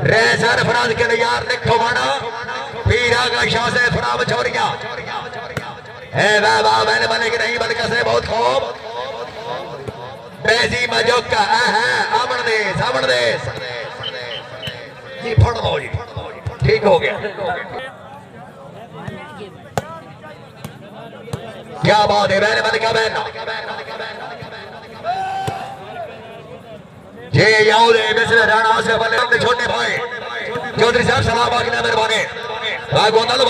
Racer Faraz के लिए यार देखो बना पीरा का शाह से फराम छोड़िया है बाबा मैंने बने कि नहीं बल्कि से बहुत खूब बेजी मजोका आमन देश जी फड़ लो जी ठीक हो गया क्या बात है मैंने बन क्या बहना ये याद है मिस्र राणा से बने छोटे भाई चौधरी साहब सलाम आगे मेहरबानी भाई गोंदल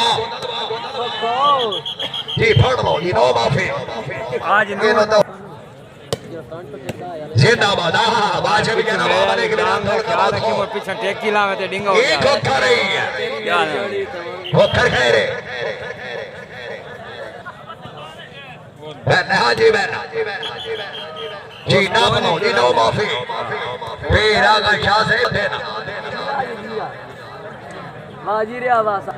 जी फड़ लो जी नो माफी आज नो जिंदाबाद बादशाह भी कहना बाबा ने के नाम थोड़ा की मोर पीछे टेकी लावे ते डिंगा हो ये खोखा रही है खोखर खैरे बहना जी बहना जी ना बनो जी नो माफी पेरा का शाह से देना हाजिर आवाज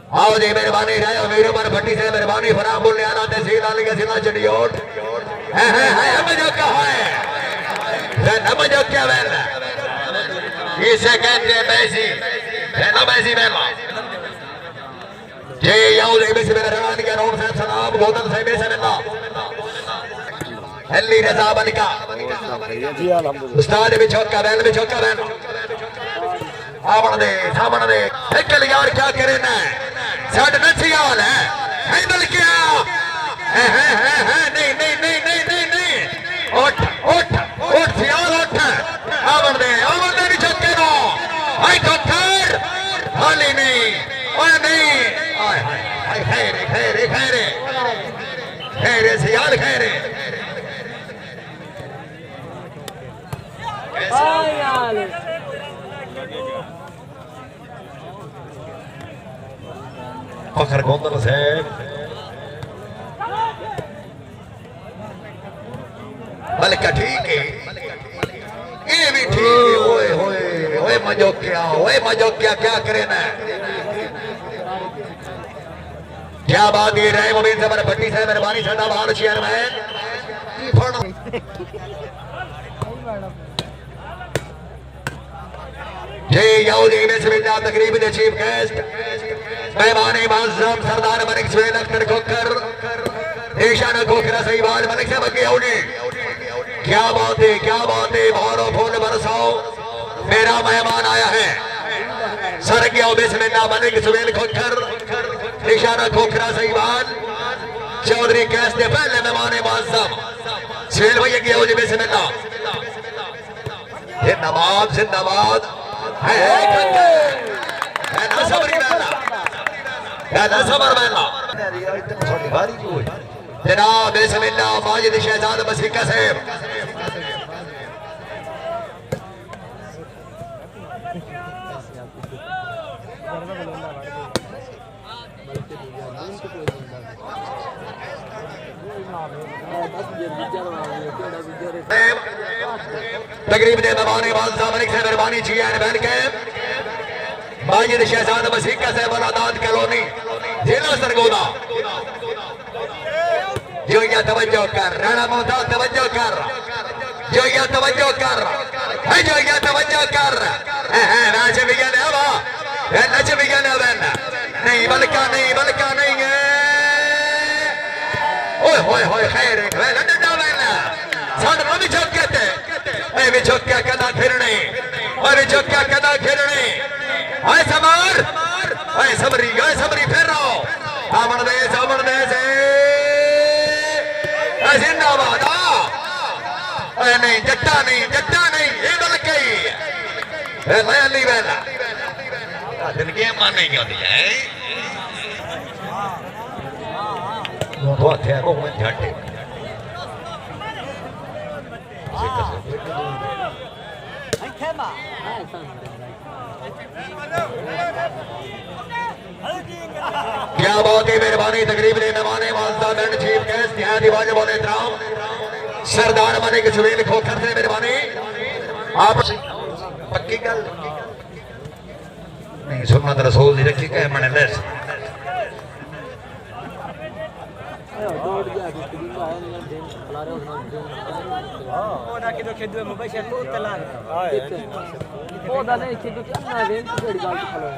आओ जी मेहरबानी रहे मेरे ऊपर भट्टी से मेहरबानी फराम बोलने आना तहसील आली के सिला चढ़ियोट है हम जो कहा है हम जो क्या बेला इसे कहते हैं मैसी है ना मैसी बेला जी आओ जी मेरे मेहरबानी के रोम साहब सलाम गौतम साहब से बेला हल्ली रजा बनका उस्ताद भी चौका बैल सामन दे निकल यार क्या करे ना साढ़ नचियाल है बल्कि नहीं नहीं नहीं नहीं नहीं नहीं उठ उठ उठ सियाल उठ आवन दे नहीं चक्के नो आई ठोकर हाली नहीं ओए नहीं आय हाय खैरे खैरे खैरे खैरे सियाल खैरे फखर गोंदल साहब बल्कि ठीक है ये भी ठीक है ओए ओए ओए मजो क्या क्या करे ना क्या बात ये रहे मुबीन से भट्टी साहब मेहरबानी साडा बाल चेयरमैन जी यहूदी में से मिलना तकरीब दे चीफ गेस्ट मेहमान मुअज्जम सरदार मलिक सुहेल अख्तर खोखर ईशान खोखरा सहीवाल मलिक से बगे होने क्या बात है भारो फूल बरसाओ मेरा मेहमान आया है सर गया बिस्मिल्लाह मलिक सुहेल खोखर ईशान खोखरा सहीवाल चौधरी कैस के पहले मेहमान मुअज्जम सुहेल भैया गया होने बिस्मिल्लाह जिंदाबाद है ना सबरी सबर जनाब बिस्मिल्लाह माजिद शहजाद मसीका साहब तकरीब दे मेहमान वालदा मलिक से मेहरबानी जी एंड बैन के माजिद शहजाद मसीका साहब अलादाद कॉलोनी जिला सरगोदा जो या तवज्जो कर राणा मोहता तवज्जो कर जो या तवज्जो कर है जो या तवज्जो कर है नाच बिगन है वाह नाच बिगन है नहीं बलका नहीं है ओए होए होए खैर है लड्डा बहना साडा भी चौक कहते ए भी चौक क्या कदा फिरने और चौक क्या कदा फिरने ओए समर ओए सबरी फिर रहो आमन दे से जिंदाबाद नहीं जट्टा नहीं ये बल्कि लैली बेला दिन के मन नहीं होती है वो थे को मन झटे क्या बात है मेहरबानी तकरीब ने मेहमान वालदा बैंड चीफ गेस्ट यहाँ दिवाज बोले इतराम सरदार मलिक सुहेल खोखर से मेहरबानी आप पक्की गल नहीं सुन्नत रसूल दी रखी कह मने लेस दौड़ गया डिंग आया नहीं दिन खला रहे उसने दिन ਉਹ ਨਾ ਕਿਦੋਂ ਖੇਡੂ ਮੁਬਸ਼ਰ ਤੋਂ ਤਲਾ ਉਹਦਾ ਨਹੀਂ ਖੇਡੂ ਕਿ ਅੰਨਾ ਵੇਨ ਕਿਹੜੀ ਗੱਲ ਖਲੋ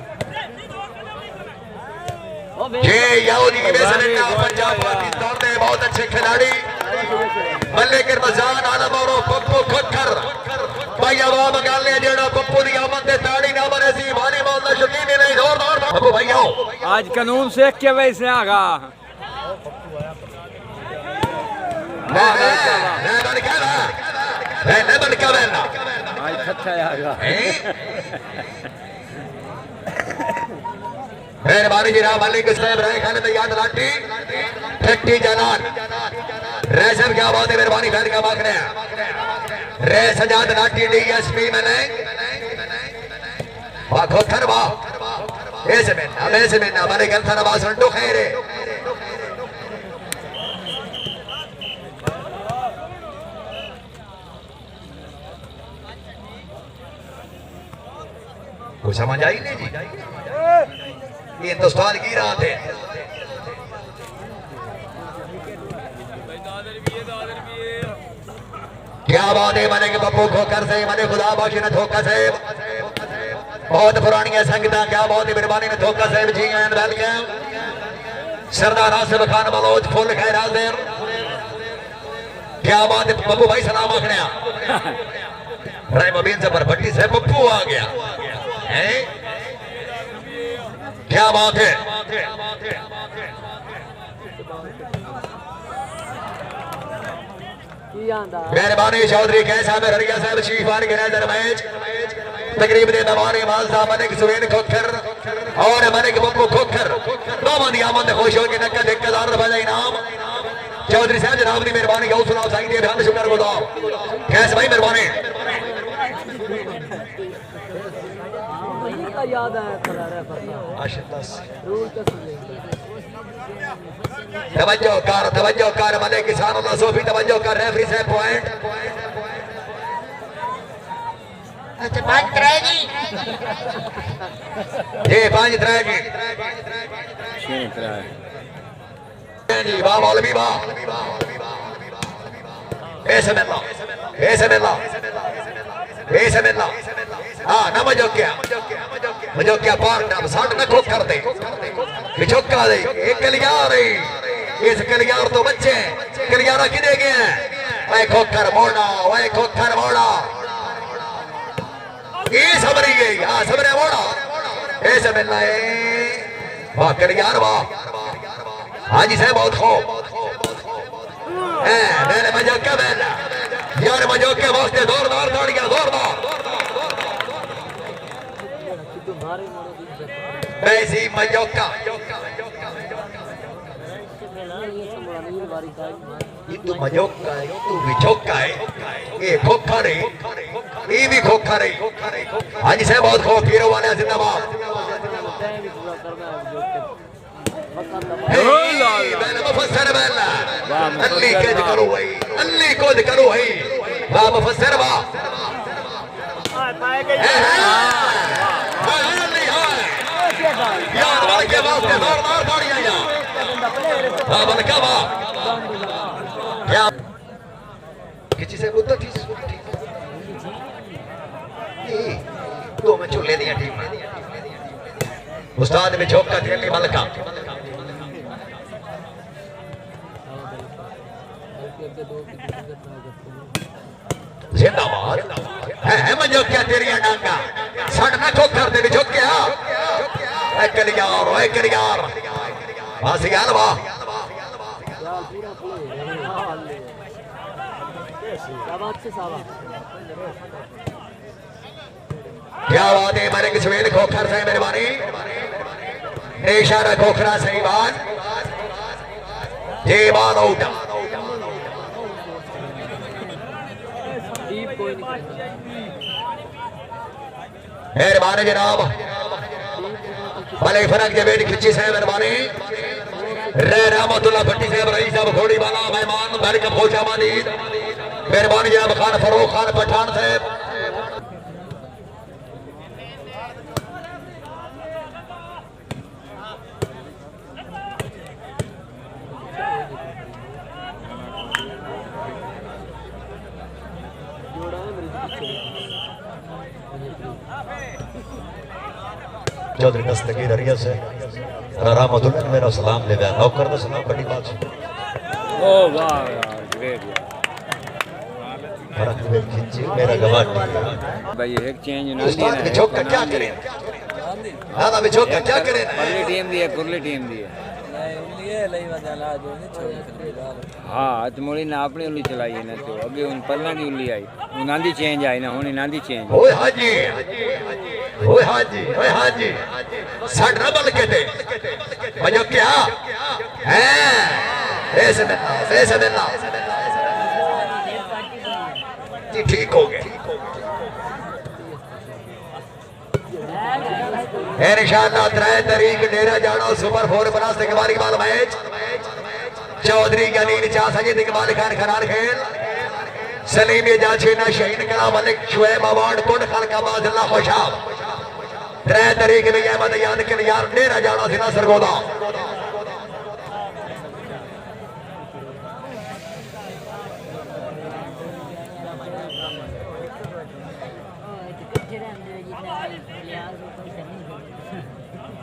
ये यहूदी की बेसमेंटा पंजाब पाकिस्तान में बहुत अच्छे खिलाड़ी मल्ले के रमजान आलम और पप्पू खक्कर भाई आवाम गल है जेड़ा पप्पू दी आमद ते ताड़ी ना मरे सी वाली बॉल दा शौकीन नहीं जोरदार पप्पू भाई आओ आज कानून सीख के वैसे आगा आज अच्छा आगा मेहरबानी जनाब मलिक साहब रहे खाने में याद लाठी ठट्टी जलाल रेसम क्या बात है मेहरबानी फैन का मांग रहे हैं रे सजाद लाठी डीएसपी मैंने वाखो थरवा ऐसे में ना मलिक थरवा संटू खैरे कुछ समझ आई नहीं जी ये हिंदुस्तान की रात है क्या बात है मने के पप्पू खोकर से मने खुदा बाशी ने धोखा से बहुत पुरानी संगीता क्या बात है मेहरबानी ने धोखा साहब जी एंड वेलकम सरदार आसिफ खान बलोच फुल खैर हाजिर क्या बात है पप्पू भाई सलाम आखने राय मुबीन जबर भट्टी से पप्पू आ गया है क्या बात है मेहरबानी चौधरी कैसा में ररिया साहब चीफ आर गिरैदर मैच तकरीब दे मेहमान मालसा मलिक सुवेन खोखर और मलिक बब्बू खोखर दोवां दी आमद खुश हो के नक्का 1000 रुपए का इनाम चौधरी साहब जनाब दी मेहरबानी गौसला साईं दी बेहद शुक्रगुजार कैस भाई मेहरबानी याद आया खला रहा तवज्जो कर मलिक किसान अल्लाह सोफी तवज्जो कर रेफरी से पॉइंट अच्छा 5 रहेगी ये 5 रहेगी जी वाह मौलवी वाह ऐसे मिलना हाँ ना मजोक्या पार ना साठ न खोक कर दे बिचौका दे एक कलियार है इस कलियार तो बच्चे कलियारा किने गए हैं वह खोकर मोड़ा ये सबरी गई हाँ सबरे मोड़ा ऐसे मिलना है वाह कलियार वाह हाजी साहब बहुत खूब मैंने मजोक्या बैठा यार मजोक्या वास्ते जोरदार दौड़िया जोरदार वैसी मजोका ये तो मजोका है तू विचोका है ये खोखा रे ये भी खोखा रे हाजी साहब बहुत खूब हीरो वाले जिंदाबाद मैंने मुफस्सर बैला अल्ली के करो भाई अल्ली को करो भाई वाह मुफस्सर वाह यार वाले के वास्ते जोरदार दौड़िया यार हां बलका वाह क्या किसी से बुद्ध ठीक तो मैं चूल्हे दिया टीम उस्ताद में झोंका खेलने मलका जिंदाबाद है मजोक्या तेरिया डांगा सड़ ना खोकर दे झोंक्या कलियार वासी यार वाह क्या बात है मेरे किस्मेल खोखर से मेहरबानी इशारा खोखरा सही बात ये बात आउट मेहरबानी जनाब भले फरक के बेटी खिच्ची से मेहरबानी रे रहमतुल्लाह भट्टी साहब रईस साहब घोड़ी वाला मेहमान बैरकम खोजा मानीद मेहरबानी जनाब खान फरूख खान पठान साहब चौधरी दस्तगीर हरिया से रहमतुल्लाह ने मेरा सलाम ले गया नौकर का सलाम बड़ी बात है ओ वाह यार ग्रेट फर्क में खिंची मेरा गवाह भाई एक चेंज ना उस्ताद के झोंक का क्या करें दादा में झोंक का क्या करें पहली टीम दी है कुरली टीम दी है हाँ तो मोड़ी ना अपनी उंगली चलाई है ना तो अगे उन पल्ला की उंगली आई उनांदी चेंज आई ना होनी नांदी चेंज ओए हाजी ओए हाजी ओए हाजी सड़ रबल के थे मजो क्या है ऐसे मिलना जी ठीक हो गए इंशाअल्लाह 3 तारीख डेरा जाना सुपर 4 बनास इकबाल इकबाल मैच चौधरी गनीन चा सजीद इकबाल खान खरार खेल सलीम जाछीना शहीन कला मलिक शुएब अवार्ड कुंड खलका बादल्ला खुशाब 3 तारीख में अहमद याद के यार डेरा जाना सिना सरगोदा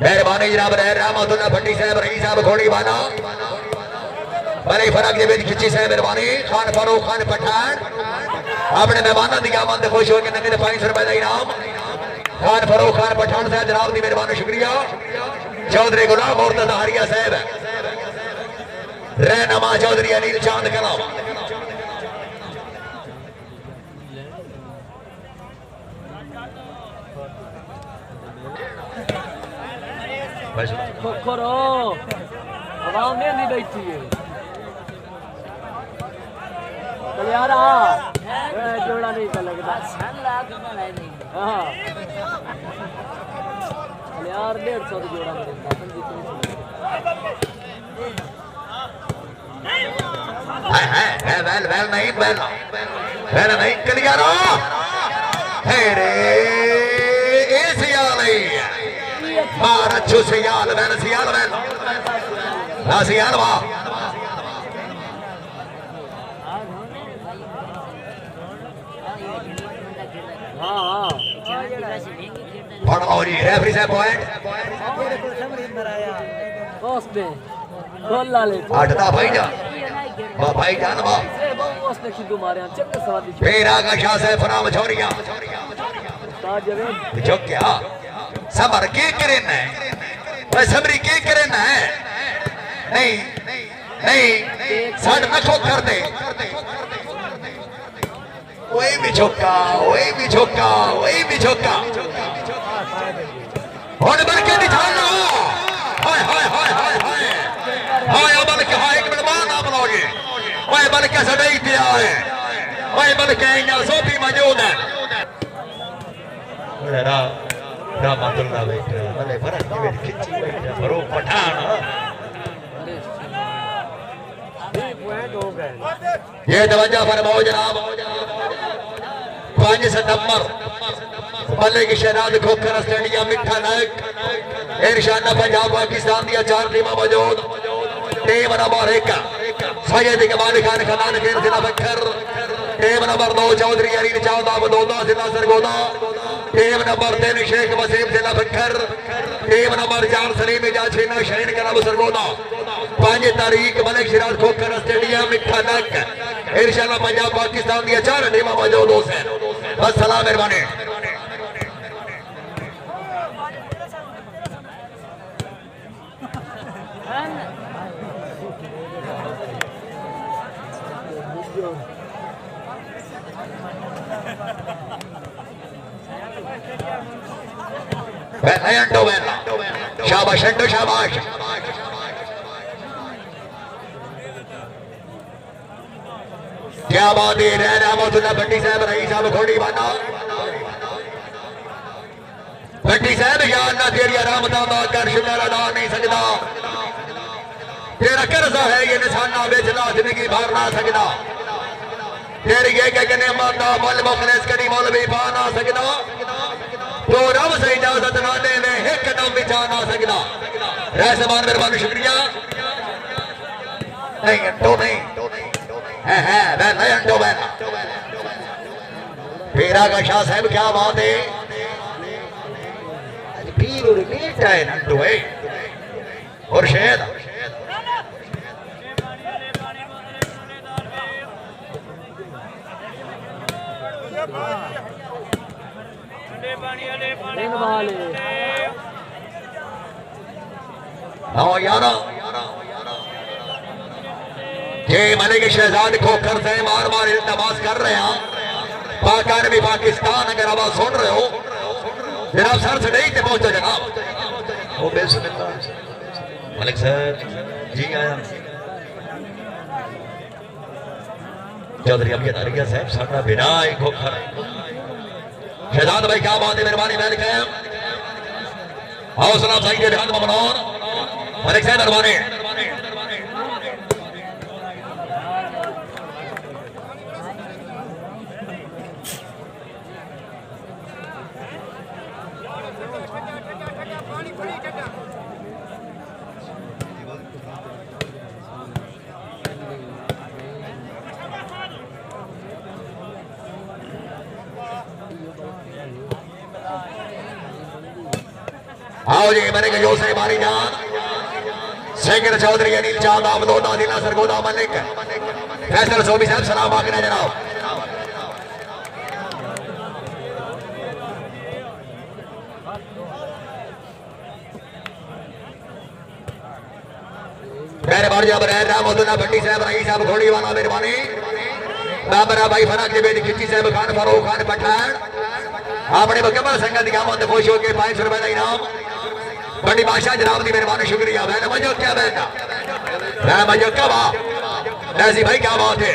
मेहरबानी जनाब रहमतुल्लाह भट्टी साहब रही साहब घोड़ी बाना बड़े फरक के बीच खिंची साहब मेहरबानी खान फारूक खान पठान अपने मेहमानों की आमद खुश होकर नंगे 500 रुपए का इनाम खान फारूक खान पठान साहब जनाब की मेहरबानी शुक्रिया चौधरी गुलाम मुर्तजा हरिया साहब रहनुमा चौधरी अनिल चांद कलाम करो आवाम नहीं बैठी है यारा जोड़ा नहीं कर लगता हाँ यार 150 जोड़ा वेल नहीं कलियारो हे रे ए सियाल मारा छु सियाल वेल ना सियाल वाह हाँ और ये रेफरी साहब पॉइंट उसने गोल ला ले आठता भाईजान वाह उसने खिदू मारे हैं चक्कर सवारी फिर आगा शाह से फराम छोरिया जो क्या सबर के करे ना वह सबरी के करे ना नहीं साढ़ नखो कर दे वही भी झोंका और बल्कि निशाना हाय अमल कहा एक मिनट बाद आप लोगे वह बल्कि सदैव दिया है वह बल्कि यहाँ सोफी मौजूद है रहमतुल्लाह बैठा भले फरक की मेरी खिंची बैठा फरूक पठान ये तवज्जो फरमाओ जनाब 5 सितंबर बल्ले की शहनाज खोखर स्टेडियम मिठा नायक इंशाअल्लाह पंजाब पाकिस्तान दिया 4 टीम मौजूद टीम नंबर 1 सैयद इकबाल खान खलान खेल जिला बखर टीम नंबर 2 चौधरी अली चावदा बदौदा जिला सरगोदा टीम नंबर 3 शेख वसीम जिला बखर टीम नंबर 4 सलीम जाछीना शहीन कलाम सरगोदा 5 तारीख मलिक सिराज खोखर स्टेडियम मिठा नायक इंशाअल्लाह पंजाब पाकिस्तान दिया 4 टीम मौजूद है बस सलाम मेहरबानी शाबाश शाबाश क्या बात है रहमतुल्लाह भट्टी साहब रही साहब घोड़ी बाना भट्टी साहब या अल्लाह तेरी रहमत बात कर शुक्र अदा नहीं सकता तेरा कर्जा है ये निशाना बेचना जिंदगी भर ना सकता तेरी ये कहने माता मल मुखलिस करी मोल भी पा ना सकता तो रब से इजाजत ना देने एक कदम भी जा ना सकता रहमान मेहरबानी शुक्रिया नहीं तो नहीं है पेरा का शाह साहब क्या बात है पीर और नीटा है नंटू है और शायद यारा ये मलिक शहजाद खोखर से मार मार इल्तमास कर रहे हैं पाकिस्तान में पाकिस्तान अगर आवाज सुन रहे हो जनाब सर से नहीं पहुंचो जनाब ओ बिस्मिल्लाह मलिक साहब जी आया चौधरी अमजद अरिया साहब साडा बिना एक खोखर शहजाद भाई क्या बात है मेहरबानी मैं लिखा हौसला भाई के ध्यान ममनून मलिक साहब मेहरबानी आओ जी मैंने कहा जोसे मारी जान सेकंड चौधरी अनिल चांद आमदोदा दिला सरगोदा मलिक फैसल सोबी साहब सलाम आखिर जनाब मेरे बार जब रह रहा मोदना भट्टी साहब रही साहब घोड़ी वाला मेहरबानी बाबरा भाई फराक के बेटी खिच्ची साहब खान फरूक खान पठान अपने मुकम्मल संगत की आमद खुश होकर 500 रुपए का इनाम बड़ी बादशाह जनाब की मेहरबानी शुक्रिया बहन मजो क्या बहन मजो क्या बात ऐसी भाई क्या बात है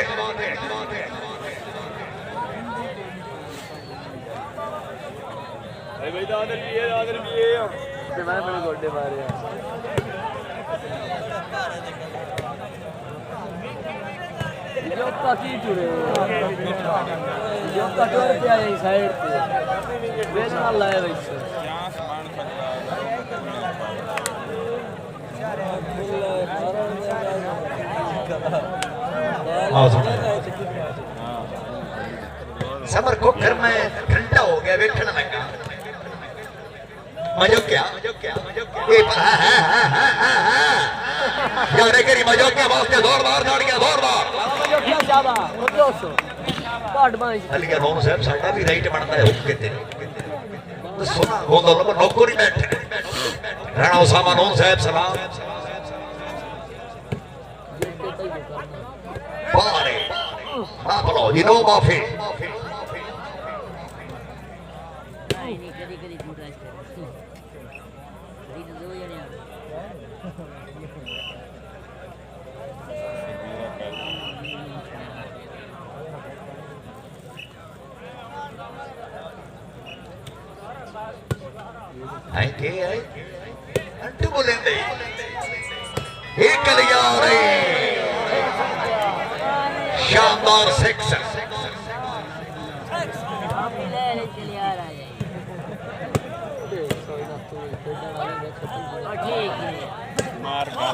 समर को घर में ठंडा हो गया बैठने लगा मजो क्या यार करी मजो क्या वास्ते जोरदार दौड़ गया जोरदार हल्का नौन साहब साडा भी राइट बनता है हुक्के ते सुना गोंदो लो नौकरी बैठे राणा उसामा नौन साहब सलाम बारे आपलो you know माफी आई के आई अंटू बोले नहीं एक कलिया रही शानदार सेक्शन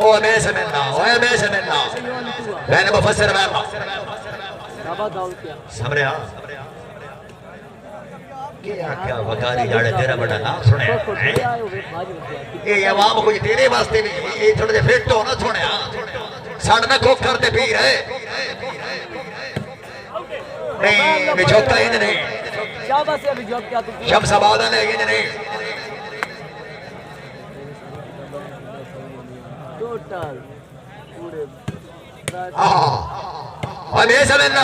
ओ मैं समझना मैंने मुफस्सिर मैं समझा क्या वकारी जाड़े तेरा बड़ा नाम सुने ये आवाम कुछ तेरे वास्ते नहीं ये थोड़े जे फिट हो ना सुने साढ़े ना खोखर ते पी रहे नहीं बिजोका इन नहीं शमसाबाद ने इन नहीं टोटल पूरे मैं समझना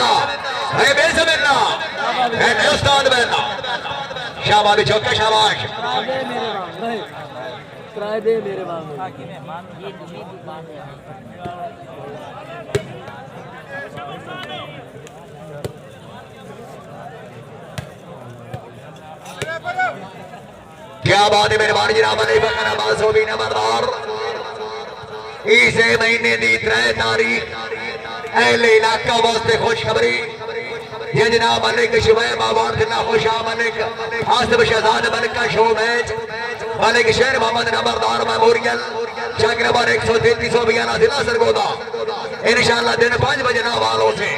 मैं उस्ताद बनना शाबाश बिचौका शाबाश किराए दे मेरे बाबू क्या बात है मेहरबानी जनाब नहीं बकना बासो भी नंबरदार इसे महीने की 3 तारीख अहले इलाका वास्ते खुशखबरी ये जनाब मलिक शुबैब आबाद जिला खुशा मलिक आसिफ शहजाद मलिक का शो मैच मलिक शेर मोहम्मद नंबरदार मेमोरियल चक नंबर 133 जिला सरगोदा इंशाअल्लाह दिन 5 बजे ना वालों से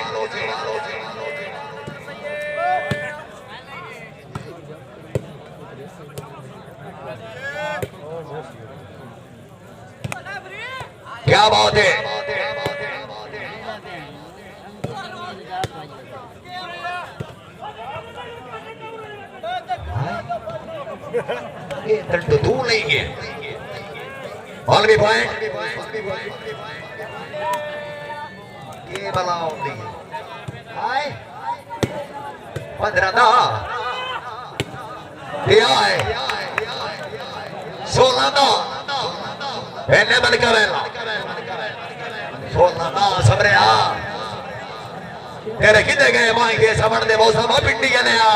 क्या बात है। ये तो दूर नहीं गया। ऑल भी पॉइंट ये बलाओ दी हाय 15 दा दिया है 16 दा पहले बन का वेला 16 दा सबरिया तेरे किते गए माई के समण दे मौसम पिंडी गने आ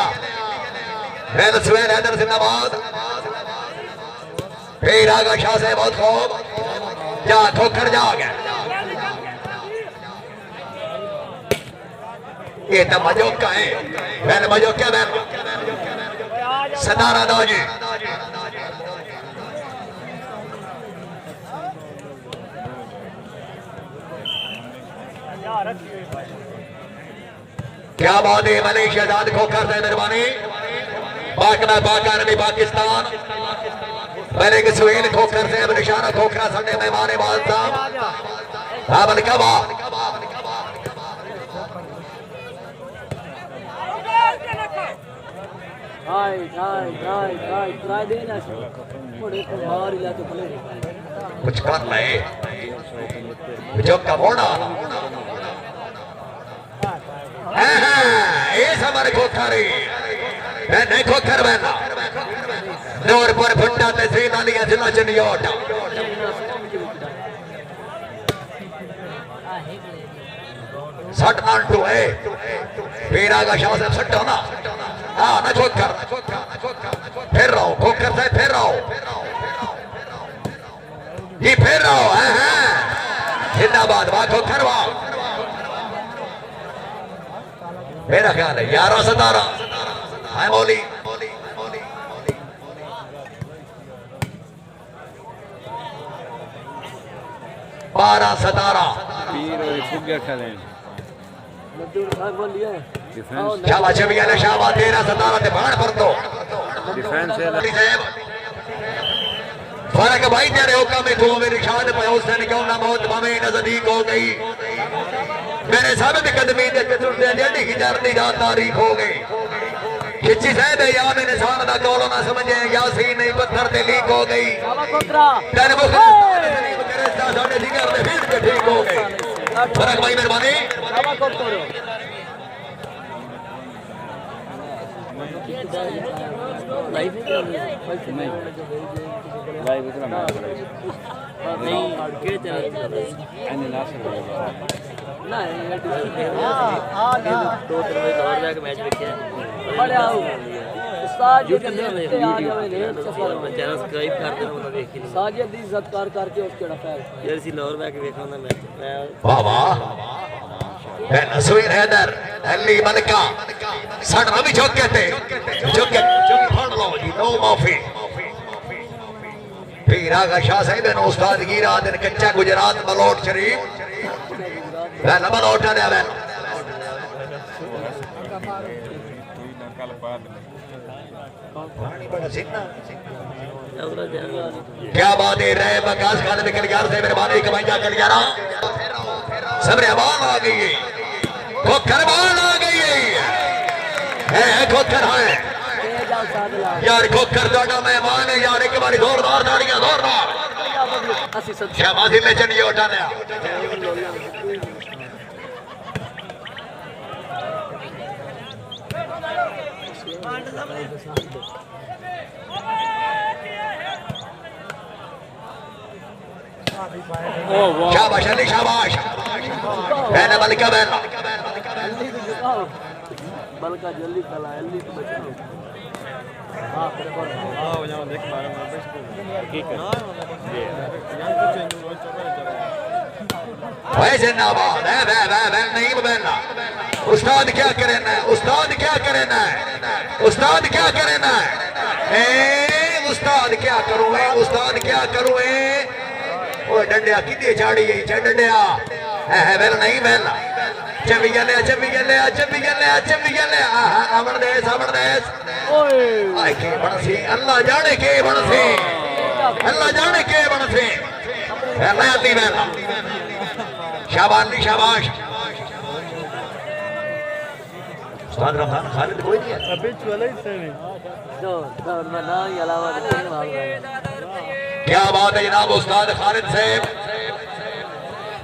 मैं सुहेल हैदर जिंदाबाद फिर आगा शाह से बहुत खूब जा ठोकर जा गया ये तो मजोका है मैंने मजोका मैं सतारा दो जी क्या बात है मलेशिया दाद खोकर से मेहरबानी पाकिस्तान मैंने कि सुहेल खोकर से अब निशाना खोखरा संडे मेहमान बाल साहब हाँ बल कबा कुछ कर ले जो कमोना ये समर खोखरी नहीं खोखर बहना नूर पर भुट्टा तहसील आलिया जिला चनियोट सट नाटू है पेरा का शाह से सट होना हाँ न खोकर फिर रहो खोकर से फिर रहो जी फिर रहो जिंदाबाद वाह खोकर वाह मेरा ख्याल है 11-17 है मौली 12-17 शाबाश शबियाना शाबाश 13-17 ते बाण पर दो फर्क भाई तेरे हुक्म में तू मेरी शान पे हुसैन क्यों ना मौत भावे नजदीक हो गई मेरे साबित कदमी दे चतुर्दे जड़ी की दर्दी रात तारीख हो गई खिच्ची साहब या मैंने साल दा कौलो ना समझे यासीन नहीं पत्थर ते लीक हो गई तेरे मुख करे साडे जिगर दे बीच के ठीक हो गए फर्क भाई मेहरबानी लाइव नहीं के चैनल एंड लास्ट ना दो तरह और बैक मैच देखे बड़े आओ उस्ताद जी के आ जावे ने चैनल सब्सक्राइब कर देना मतलब देख के साजिद दी सत्कार करके उस केड़ा फैल यार सी लोअर बैक देखो ना मैं वाह वाह मैं सुहेल हैदर अली मलका सड़ भी झोंक कहते झोंक फड़ लो जी नो माफी फिर आगा शाह साहब ने उस्ताद की रात ने कच्चा गुजरात मलोट शरीफ वैन मलोट ने वैन क्या बात है रे बकास खान निकल गया से मेहरबानी कमाइया कर गया सबरे बाल आ गई है खोखर बाल आ गई है खोखर है यार खोखर दादा मेहमान है यार एक बारी जोरदार ताड़ियां जोरदार शाबाशी में चलिए उठा लिया शाबाश अली शाबाश पहले बलका बहना बलका जल्दी चला अली तो बचाओ जिंदाबाद नहीं बहना उस्ताद क्या करना है उस्ताद क्या करना है उस्ताद क्या करना है उस्ताद क्या करूँ उस्ताद क्या करूँ डंडिया कितने चाड़ी गई डंडिया वेल नहीं वेल चमी गले चमी गले चमी गले चमी गले अमर देश के बनसी अल्लाह जाने के बनसी अल्लाह जाने के बनसी रहती महला शाबाश शाबाश उस्ताद रमजान खालिद कोई नहीं है क्या बात है जनाब उस्ताद खालिद साहब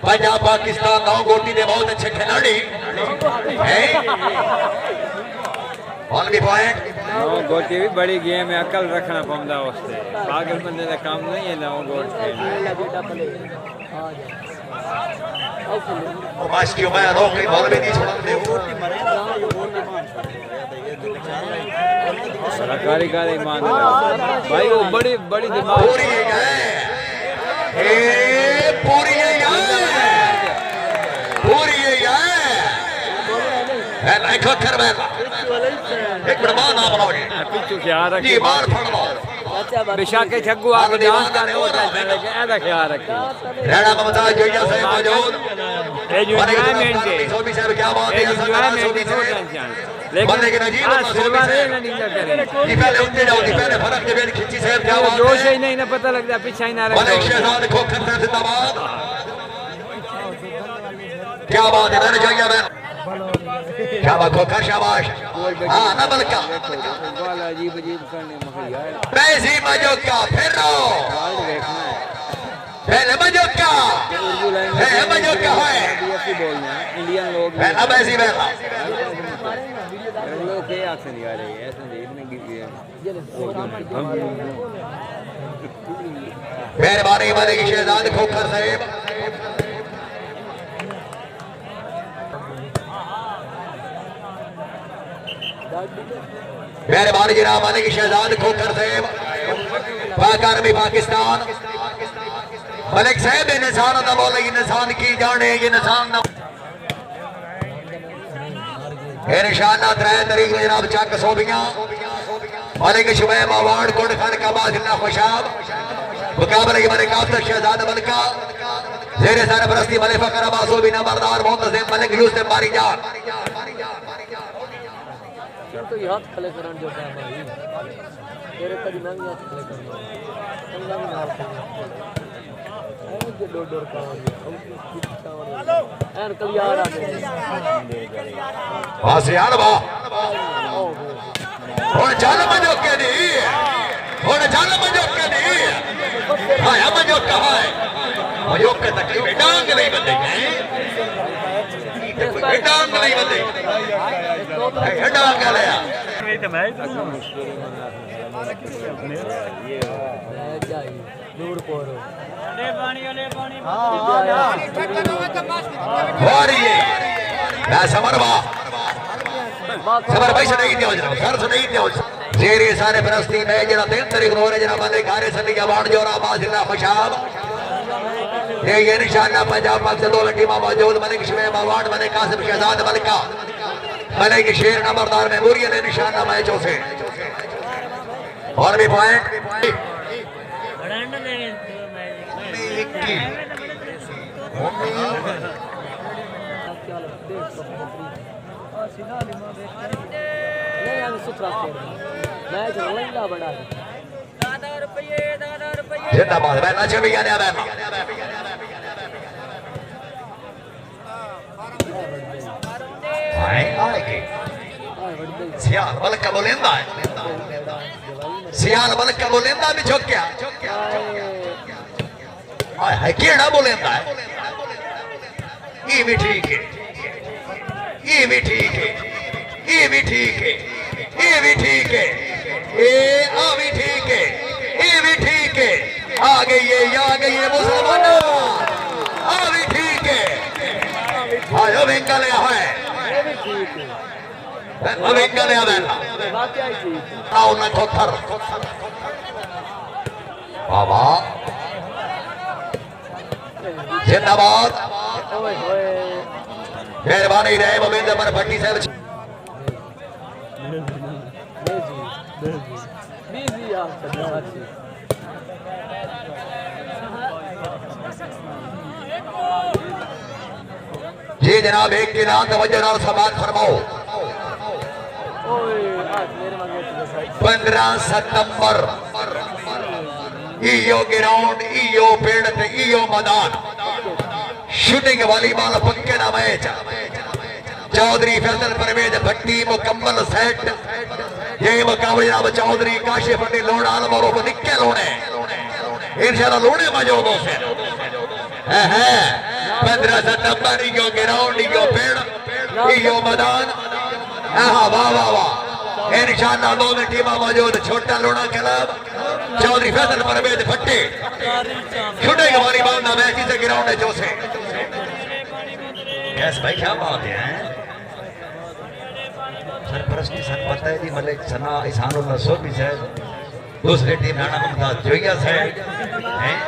पंजाब पाकिस्तान नौ गोटी के बहुत अच्छे खिलाड़ी ऑन दी पॉइंट नौ गोटी भी बड़ी गेम है अकल रखना पौंदा उससे पागल बंदे का काम नहीं है नौ गोट मैच की मैं रोक नहीं बॉल भी नहीं छोड़ते सरकारी कारी मान भाई वो बड़ी बड़ी दिमाग पूरी पूरी एक बड़ा ना बनाओगे पिछू ख्याल रखिए ये बार फड़ लो बेशक ठगू आके डांस करने हो जाए लेकिन ऐसा ख्याल रखिए रेड़ा ममता जोया से मौजूद एंजॉयमेंट है सोबी साहब क्या बात है एंजॉयमेंट नो टेंशन लेकिन सिलवा नहीं करें ये पहले उठते जाओ पहले फर्क के बेन खिंची साहब क्या बात है जोश ही नहीं ना पता लगता पीछे ही ना रहे मलिक शहजाद खोखर से जिंदाबाद क्या बात है मैंने जोया में शाबाश खोखर शाबाश हां ना बलका बाल अजीब अजीब करने मगर यार पैसी मजोका फिर रो पहले मजोका है मजोका है बोलना इंडियन लोग पहला पैसी पहला लोग के एक्शन दिखा रहे हैं ऐसे देखने की मेहरबानी मलिक शहजाद खोखर साहब मेहरबानी जनाब मलिक शहजाद खोखर साहब पाक-आर्मी पाकिस्तान मलिक साहब इंसान ना बोले इंसान की जाने ये इंसान ना निशाना 3 तारीख में जनाब चक सोबियां मलिक शुबैब अवार्ड कोट खान का बादशाह खुशाब मुकाबले के मलिक आफ्तर शहजाद मलका जेरे सर परस्ती मलिक फकर अब्बास भी नंबरदार मुंतजिम मलिक यूसुफ बारी जान तो ये हाथ खले करन जो है भाई तेरे कदी मैं हाथ खले करना अल्लाह ने नाम है जो डोर का हेलो एन कल यार आ गए बस यार बा और जान मजोके दी और जान मजोके दी हां मजोका है मजोके तकलीफ डांग नहीं बंदे कोई डांग नहीं बंदे है डांग गया दूर पोरो और ये ना समरवा समर भाई से नहीं दिया सर से नहीं दिया जेरे सारे परस्ती में जना 3 तारीख रो रे जना बंदे गारे सली जवान जोरा बाजिला खुशाब ये निशाना पंजाब पाक से 2 टीम मौजूद मलिक शुबैब अवार्ड मलिक कासिम शहजाद मलका मलिक शेर नंबरदार मेमोरियल निशाना मैचों से और भी पॉइंट नहीं हम सुथरा मैच रोइला बड़ा जिंदाबाद बैठना चाहिए यानी बैठना आएगी सियाल मलका बोलेंदा है सियाल मलका बोलेंदा भी झुक गया है केड़ा बोलेंदा है ये भी ठीक है ये भी ठीक है ये भी ठीक है ये भी ठीक है ये आ भी ठीक है ये भी ठीक है आ गई ये मुसलमान आ भी ठीक है आयो बेंगले है बेंगले है आओ ना खोखर बाबा जिंदाबाद मेहरबानी रहे मोमिंद पर भट्टी साहब जी जनाब एक के नाम तवज्जो और समाज फरमाओ 15 सितंबर इयो ग्राउंड इयो पेड़ ते इयो मैदान शूटिंग वॉलीबॉल पक्के दा मैच चौधरी फैसल परवेज भट्टी मुकम्मल सेट ये मुकाबले जनाब चौधरी काशिफ अली लोड़ा अलमरो निक्के लोड़े इंशाल्लाह लोड़े मौजूद हो से 15 सितंबर इयो ग्राउंड इयो पेड़ इयो मैदान वाह वाह वाह इंशाल्लाह दोनों टीम मौजूद छोटा लोड़ा क्लब चौधरी फैसल परवेज भट्टी छुटे हमारी बात ना मैच से ग्राउंड है जोसे यस भाई क्या बात है सरपरस्ती सन पता है जी मलिक सना इसानुल्लाह सोबी साहब दूसरी टीम राणा मुमताज जोगिया साहब हैं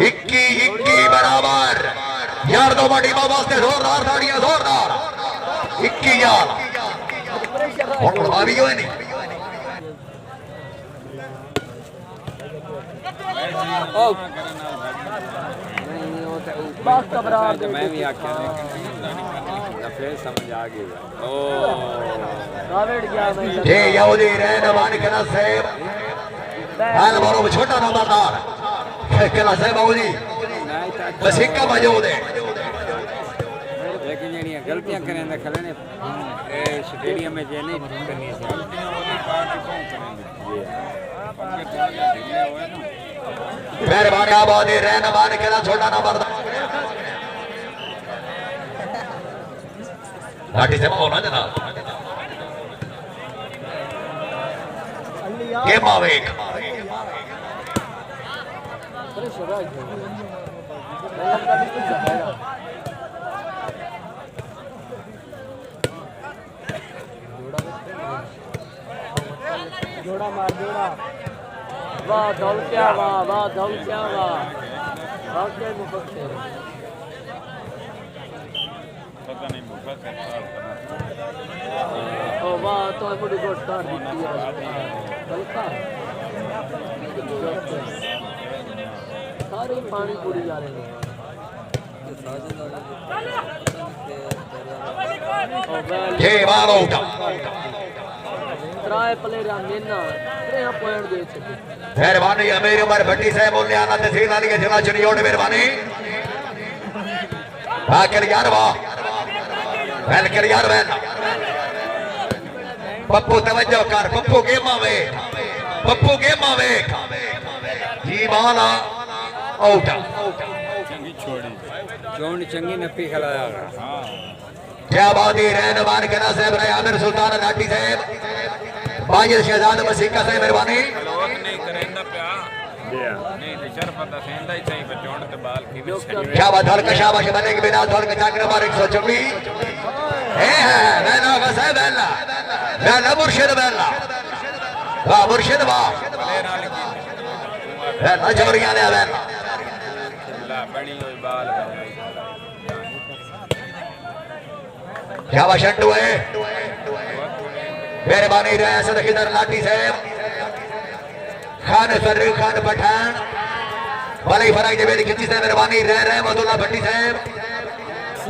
इक्की बराबर यार दो टीमों वास्ते जोरदार ताड़ियां जोरदार 21 यार और अभी हो नहीं मैं भी आख्या फिर समझ आ गई ये यहूदी रहनुमान कला साहब हाल बारो छोटा नंबरदार कला साहब यहूदी बस एक का मौजूद है लेकिन ਜਿਹੜੀਆਂ ਗਲਤੀਆਂ ਕਰਨ ਦਾ ਖਲੇ ਨੇ ਇਹ ਸਟੇਡੀਅਮ ਵਿੱਚ ਨਹੀਂ ਕਰਨੀ ਸੀ मेहरबानी आबादी रहनुमान कला छोटा नंबरदार लाठी से होना जनाब गेम आवेक जोड़ा मार जोड़ा वाह दौल क्या वाह वाह दौल क्या वाह वाकई मुफस्सिर पता नहीं मुफस्सिर ओ वाह तो बड़ी गोट काट दी है हल्का सारी पानी पूरी जा रहे हैं ये बाल आउट ट्राई प्लेयर मेना 3 पॉइंट दे चुके मेहरबानी अमीर उमर भट्टी साहब मुल्याना तहसील वाली के जिला चुनियोट मेहरबानी आकर यार वाह वेल कर यार वेल पप्पू तवज्जो कर पप्पू गेम आवे जी बाला आउट चंगी छोड़ी चंगी नफी खिलाया क्या बात है रहनुमान कला साहब रहे आमिर सुल्तान लाठी साहब बाजिद शहजाद मसीका साहब मेहरबानी क्या बात हल्का शाबाश बने के बिना धोल का चाक नंबर 124 है वेला का साहब वेला मुर्शिद वेला वाह मुर्शिद वाह वेला जोरिया ने वेला क्या बात शंटू है मेहरबानी रियासत खिदर लाठी साहब खान फर्रुख खान पठान वाली फराई दे मेरी खिंची से मेहरबानी रह मदुल्ला भट्टी साहब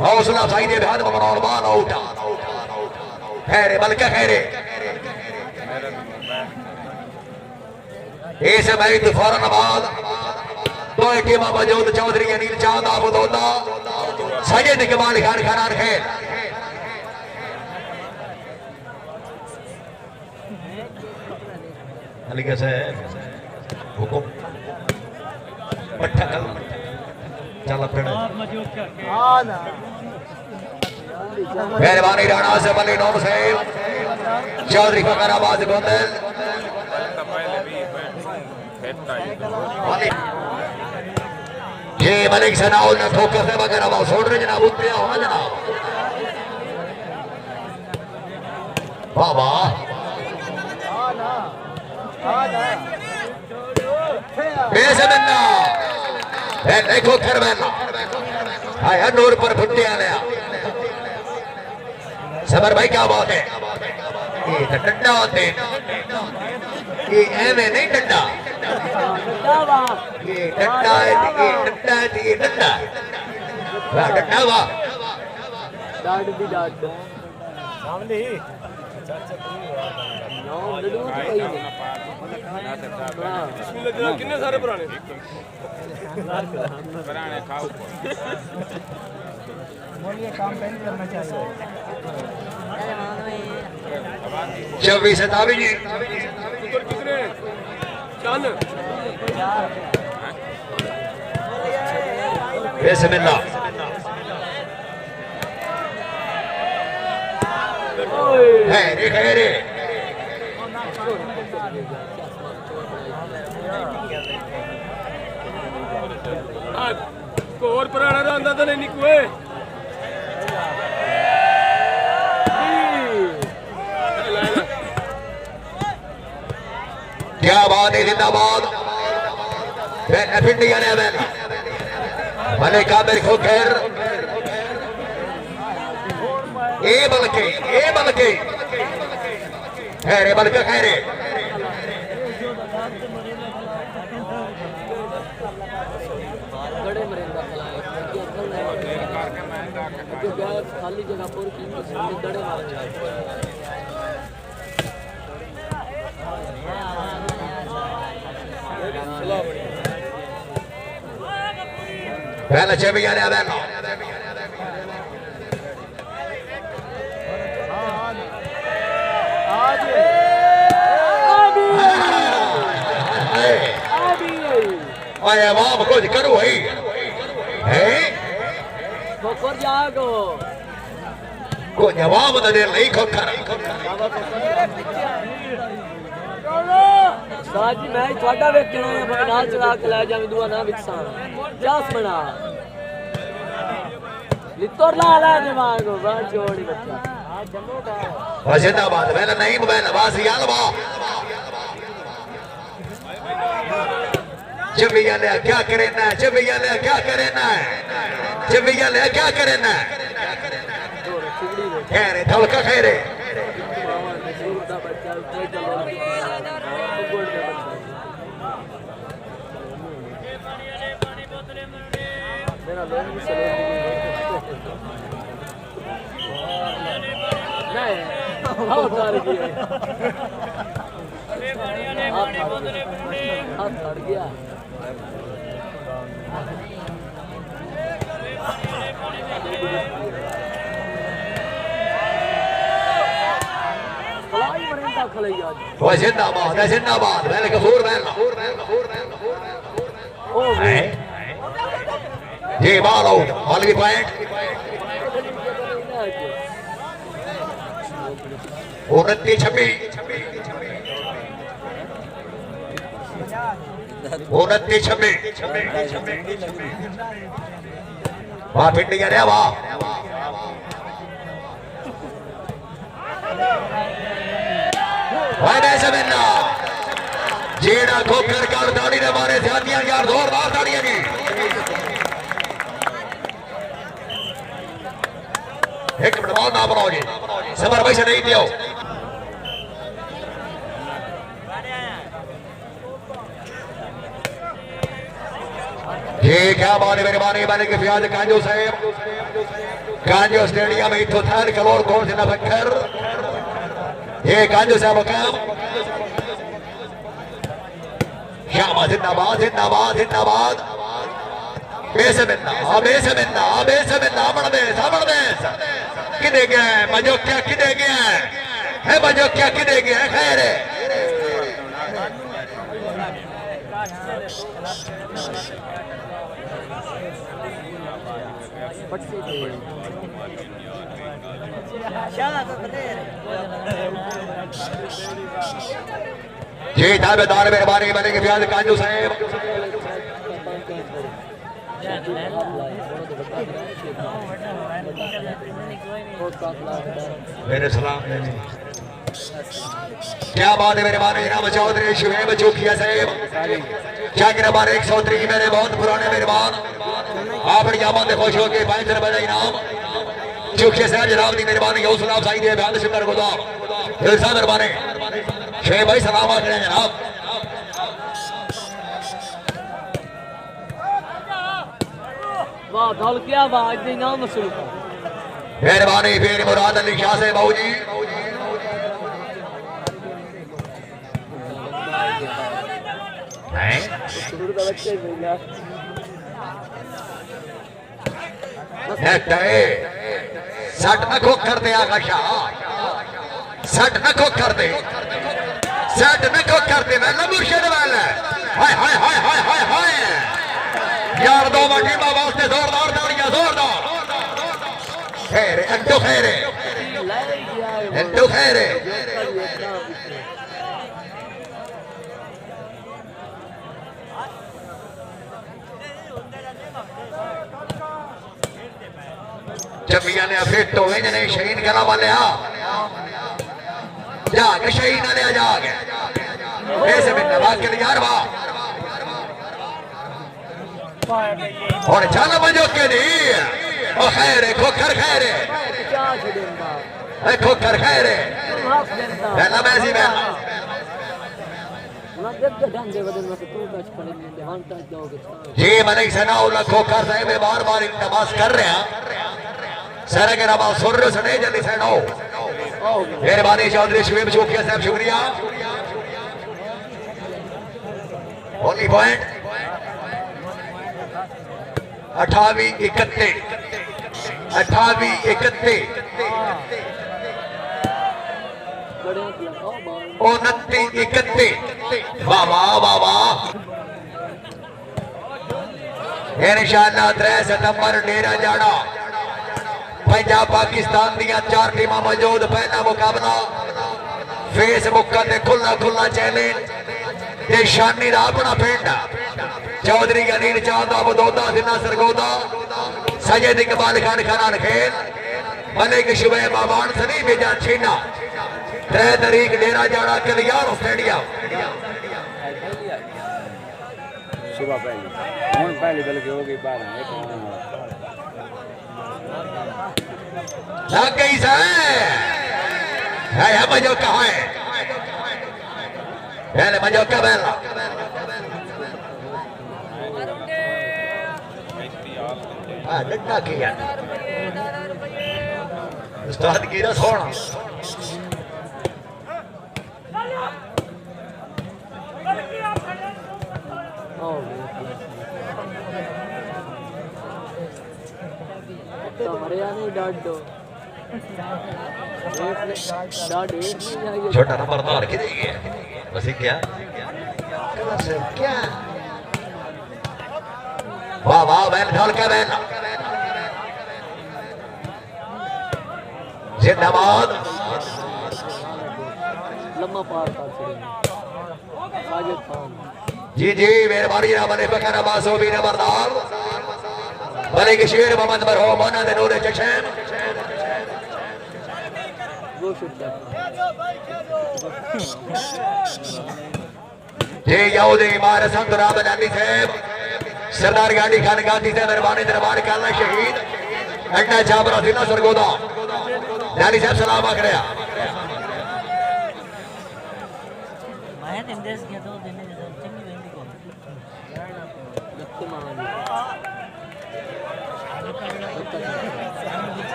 हौसला साई दे भाद ममनौर बाल आउट खैरे बल्कि खैरे इस मैच फौरन बाद दो टीम मौजूद चौधरी अनिल चांद आबुदौला सैयद इकबाल खान खान खेल अलीगढ़ से हुकुम पट्टा कल चला पेड़ मेहरबानी राणा से बली नौर से चौधरी फकर आवाज गोंदल ये मलिक सनाउल ने ठोकर से बगैर आवाज छोड़ रहे जनाब उत्ते होना जनाब बाबा पैसे बनना देखो घर बनना हाय नूर पर फुट्टे आने सबर भाई क्या बात है ये डंडा होते ये एवे नहीं डंडा ये डंडा है ये डंडा वाह डंडा वाह डाट दी डाट सामने ही कितने सारे पुराने बोलिए काम पहले करना चाहिए 26 सतावी जी कितने चल बिस्मिल्लाह खैरे और पुराना रहा तो नहीं निकुए क्या बात है जिंदाबाद इंडिया ने मलिक आमिर खोखर ए बल्कि खैरे बल्कि खैरे खाली जगह पर दड़े मारे पहले चेबिया ने वाह कुछ करो खोखर जागो को जवाब तो दे नहीं खोखर साजी मैं थोड़ा वेखना है बगदाद चला के ले जावे दुआ ना विकसा जास बना लितोर ला ला दिमागो बा छोड़ी बच्चा जिंदाबाद मैंने नहीं मोबाइल आवाज यालवा चबिया ने क्या करना चबिया ने क्या करना चबिया ने क्या करना खैरे धलका खैरे मेरा लोन भी चले नहीं हां उतार गया हाथ उतार गया खलाई मरिंदा खलाई आज वो जिंदाबाद मैंने गफूर ओ ये बॉल आउट बॉल की पॉइंट 29-26 वाह पिंडिया ने वाह जेड़ा खोकर कर दाड़ी ने मारे ध्यानिया यार जोरदार दाड़ियां जी एक मिनट बाद ना बनाओ जी सबर भाई से नहीं दियो ये क्या बात है मेरे बारे के फियाज कांजो साहब कांजो स्टेडियम में इतो थान करोड़ कौन से ना बकर ये कांजो साहब काम श्यामा जिंदाबाद बेसमिल्ला किदे गया मजोक्या किदे गया है मजोक्या किदे गया खैर है जी दावेदार मेहरबानी बने के प्याज काजू साहेब मेरे सलाम क्या बात है मेरे बारे इनाम चौधरी शुएब चौकिया साहेब जाकर हमारे 103 मेरे बहुत पुराने मेहरबान आप जामान खुश हो गए 5 रुपए इनाम चौकिया साहब जनाब की मेहरबानी हौसला अफजाई दे बयान शुक्र गुजार दिल से मेहरबानी शुएब भाई सलाम आखिर जनाब वाह ढोल क्या बात इनाम वसूल मेहरबानी फिर मुराद अली शाह से बाबू जी सट न को कर दे आकाशा सट न को कर दे सट न को कर दे मैं मुर्शिद वाला हाय हाय हाय हाय हाय हाय यार दो टीम वास्ते जोरदार तालियां जोरदार खैर अंटो खैर अंटो खैर जमिया ने फिर तो ने शहीन गला वाले जाके शहीन ने जाके ऐसे में नवाज के यार वाह और चल मजो के दी ओ खैर खोकर खैर है खोकर खैर है ना मैसी में जी मलिक सनाउल्लाह खोकर साहब बार-बार इंतबास कर रहे हैं सर के रबा सुर सने जल्दी से नो मेहरबानी चौधरी शुएब चौकिया साहब शुक्रिया ओनली पॉइंट 28-31 28-31 29-31 वाह वाह वाह वाह इंशाअल्लाह 3 सितंबर डेरा जाना पंजाब पाकिस्तान दिया 4 टीमां मौजूद पहला मुकाबला फेसबुक ते खुला चैलेंज ते शानी दा अपना पिंड चौधरी गनीर चांदा बदौदा दिना सरगोदा सैयद इकबाल खान खनान खेल मलिक शुबे बाबान सनी बेजा छीना 3 तारीख डेरा जाना कलियार स्टेडियम सुबह पहले बल्कि हो गई 12 लग गई है मजो कहाँ है पहले मजो का पहला डंडा किया उस्ताद की रस होना छोटा नंबरदार की देगी बस क्या वाह वाह बैल ढोल का बैल जिंदाबाद लम्बा पार साजिद खान जी जी मेहरबानी ना बने बकर अब्बासो भी नंबरदार बने के शेर मोहम्मद बरहो मोना दे नूर चशम जी यहूदी इमारत संत राम अली साहब सरदार गाड़ी खान गांधी से मेहरबानी दरबार काला शहीद अड्डा छाबरा जिला सरगोदा गाड़ी साहब सलाम आखिया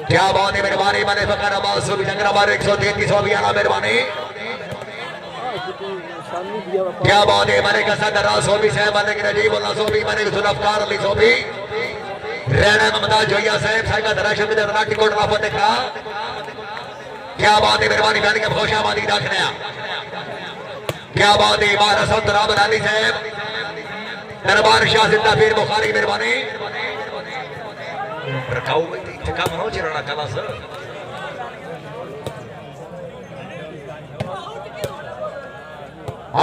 क्या बात है मेहरबानी मैंने फकर अब्बास भी जंगरा मार 133 मेहरबानी क्या बात है मैंने का सदर सोबी साहब मैंने नजीब उल्लाह सोबी मैंने जुल्फकार अली सोबी राणा मुमताज जोया साहब साहिबा दराशम में नाटी कोट राफत देखा क्या बात है मेहरबानी मैंने का खुशाबादी रखना क्या बात है महाराज संत राम अली साहब दरबार शाह जिंदा पीर बुखारी मेहरबानी रखाऊ में ठिका मनो चिरना कला सर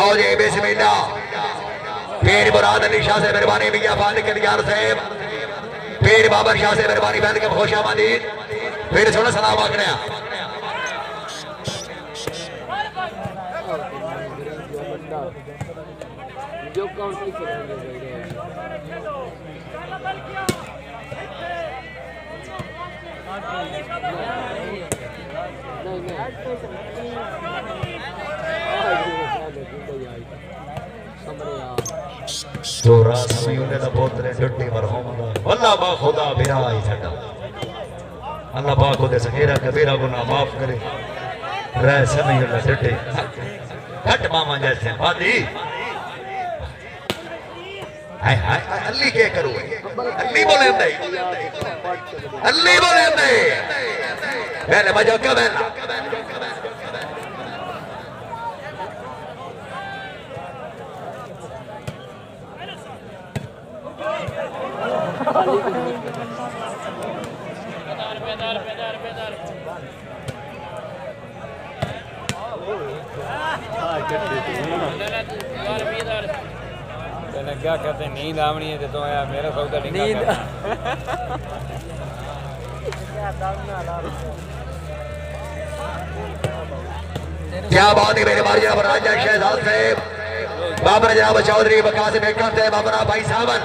आओ जी बिस्मिल्लाह पीर मुराद अली शाह से मेहरबानी मियां फालिक यार साहब पीर बाबर शाह से मेहरबानी बहन के खुशामदी फिर थोड़ा सलाम आखना जो काउंट नहीं जो रात में उन्हें दा पोतरे डुट्टी मरहूम अल्लाह बा खुदा बिरा ही सदा अल्लाह पाक को दे सगीरा कबीरा गुनाह माफ करे रह समय उन्हें डुट्टी घट मामा जैसे बादी हाय हाय अल्ली के करू अल्ली बोले नहीं अल्ली बोले नहीं पहले बजो क्या पहला क्या कहते नींद आवनी है तो यार मेरा सौदा नींद क्या बात है मेरे मारिया राजा शहजाद साहब बाबर जनाब चौधरी बकास बेकर थे बाबरा भाई सावन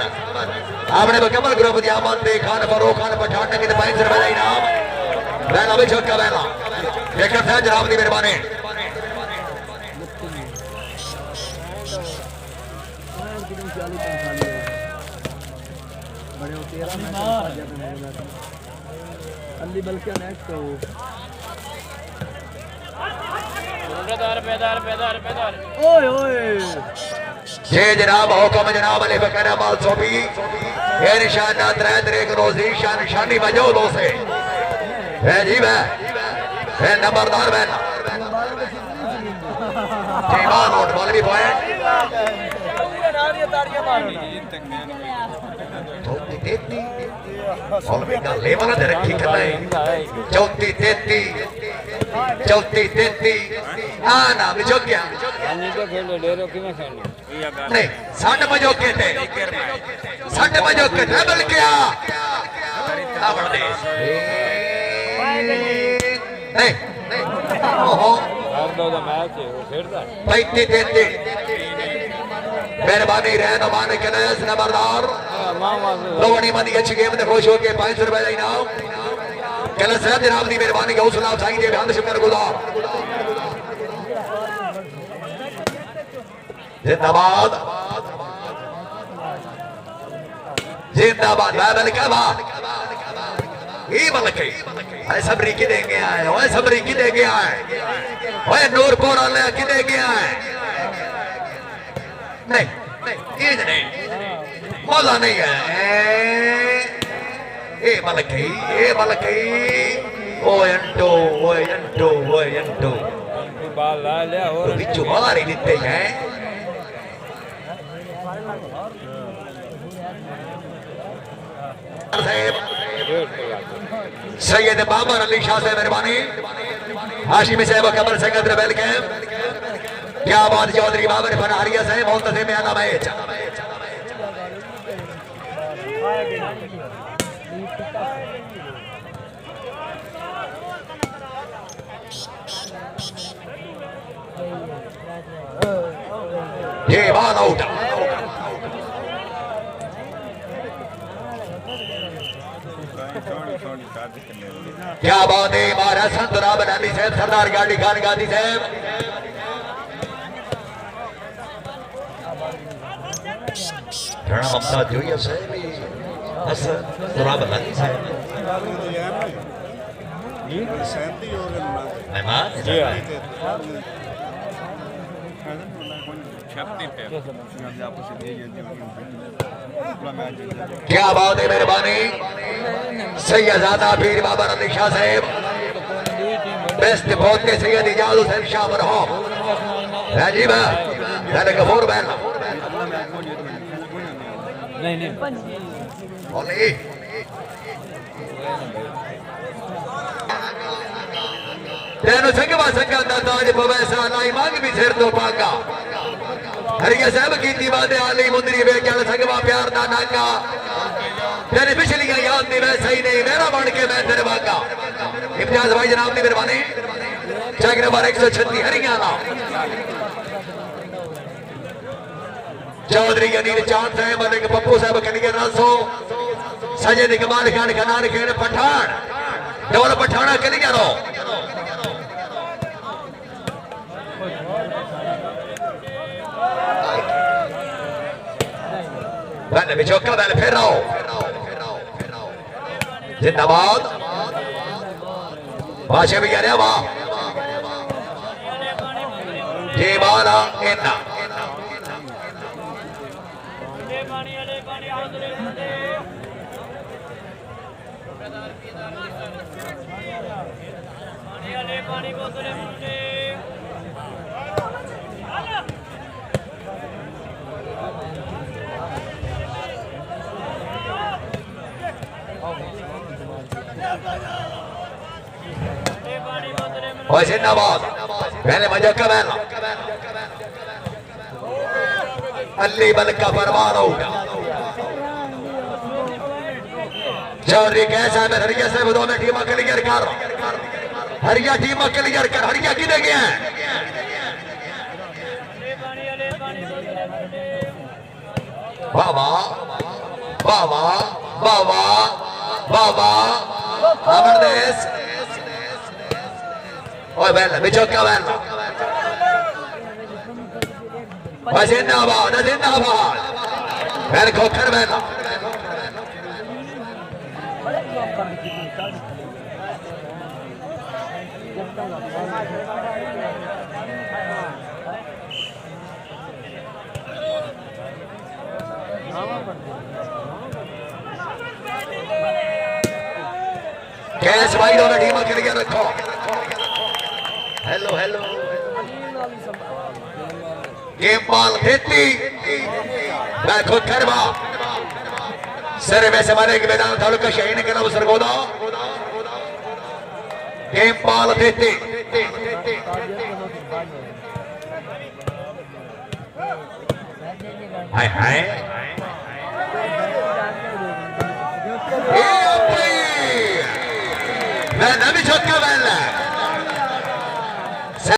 आपने मुकम्मल ग्रुप दियामन दे खान फरो खान पठान के 5 रुपए इनाम बैला भी चौका बैला बेकर थे जनाब की मेहरबानी अल्ली बल्कि नेक्स्ट हो ओए ओए ये जनाब हुक्म जनाब अली बकर माल सोबी ये निशाना तरे रोजी शान निशानी मौजूद हो से है जी है नंबरदार बैन जी बार नोट वाले भी पॉइंट लेवल दे रखी करना 34-33 ना मिजो क्या नहीं साठ मजो के थे साठ मजो के थे बल्कि नहीं ओहो 35-33 मेहरबानी रहन मान के नयस नंबरदार लोगों मंदी अच्छी गेम में खुश होके 500 रुपए का इनाम कल साहब जनाब की मेहरबानी का हौसला अफजाई दे बेहद शुक्रगुजार जिंदाबाद जिंदाबाद बाबल का बात ये मलके ऐ सबरी की देंगे आए ओए सबरी की देंगे आए ओए नूरपुर वाले की देंगे आए नहीं ये नहीं मौला नहीं है ये मलके ओ यंटो बाल ला लिया और बिच्चू बाहर ही देते हैं सैयद बाबर अली शाह से मेहरबानी हाशिमी साहब कमल सिकंदर बेल के क्या बात चौधरी बाबर फनहारिया साहब मुंतजिम में आना मैच ये बाल आउट क्या बात है महाराज संतरा बनानी साहब सरदार गाड़ी खान गांधी साहब रणा ममता जोइए साहब बस संतरा बनानी साहब मेहमान जी क्या बात है मेहरबानी सैयदादा पीर बाबर अली शाह साहब बेस्ट पहुंचते सैयद इजाज हुसैन शाह मरहूम राजीव है गफूर बहन नहीं ओली तेनु संगवा संगा दा ताज पवे सा लाई मांग भी सिर तो पागा हरिया साहब कीती बातें आली मुंदरी वे क्या संगवा प्यार दा नागा तेरे पिछलियां याद दी मैं सही नहीं मेरा बन के मैं तेरे वागा इम्तियाज भाई जनाब की मेहरबानी चेक नंबर 136 हरियाणा चौधरी अनिल चांद साहब मलिक पप्पू साहब कनिया रासो सजद इकबाल खान खनान खेड़ पठान डोल पठाना कनिया रो बल भी चौका बल फिर रहो जिंदाबाद बादशाह भी कह रहे वाह ये बाला इन्ना और जिंदाबाद पहले मजा का बैला अल्ली बल का परवार होगा चौधरी कैसा है हरिया से दोनों टीम क्लियर कर हरिया टीम क्लियर कर हरिया किधर गया है बाबा बाबा बाबा बाबा अमरदेश और बैला बिचौका बैला जिंदाबाद जिंदाबाद बैल खोखर बैला कैश भाई दोनों टीम के लिए रखो हेलो हेलो गेम बॉल देती मैं खुद करवा सर में से मारे के मैदान तालुक का शहीन के नाम सरगोदा गेम बॉल देती हाय हाय मैं नबी छोटा बैल